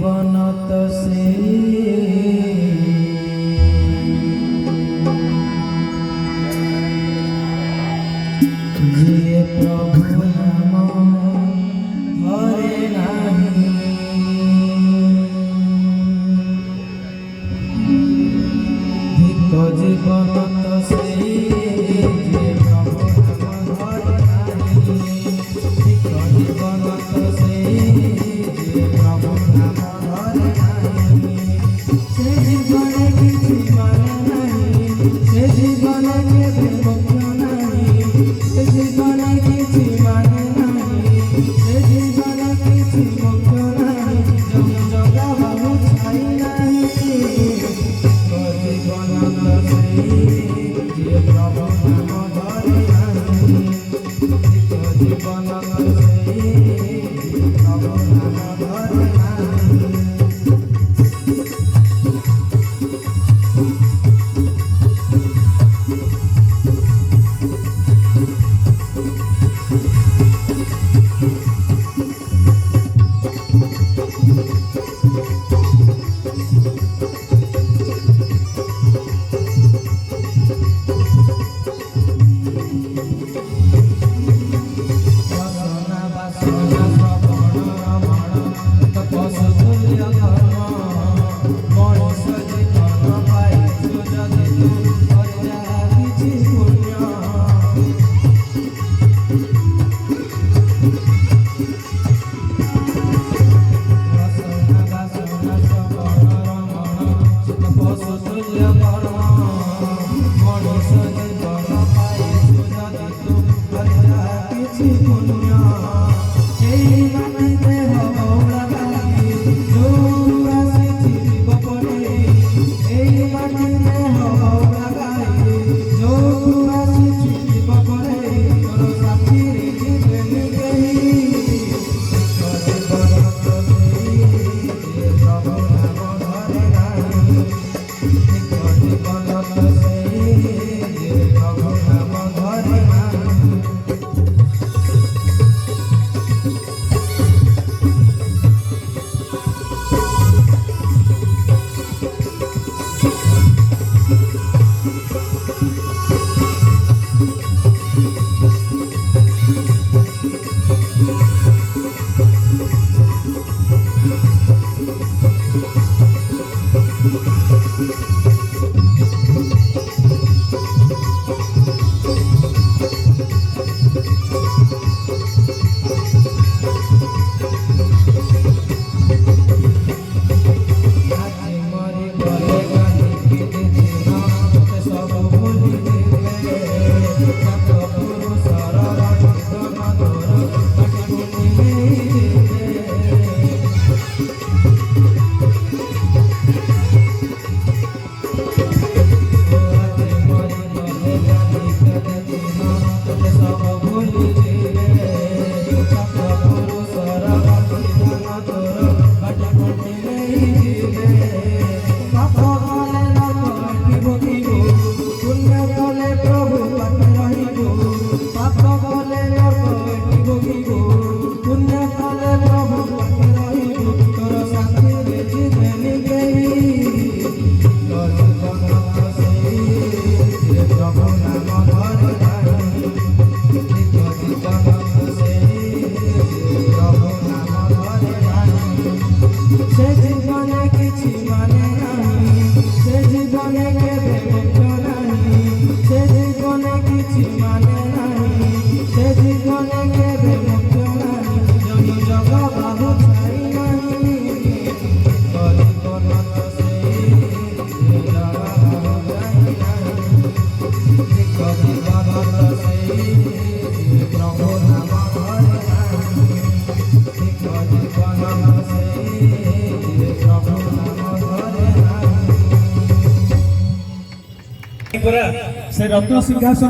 जीवन तो से जिए प्रभु नाम हरे नाही धिक जीवन तो से जिए प्रभु नाम हरे नाही धिक जीवन तो से जिए प्रभु नाम हरे नाही से जीवन किछि माने नाही से जीवन के मोक्ष नाही से जीवन किछि माने नाही से जीवन किछि मोक्ष नाही जग जगा बाबू छाई नाही जीवन तो से जिए प्रभु नाम हरे नाही जीवन तो से जिए प्रभु नाम हरे नाही से रत्न सिंहासन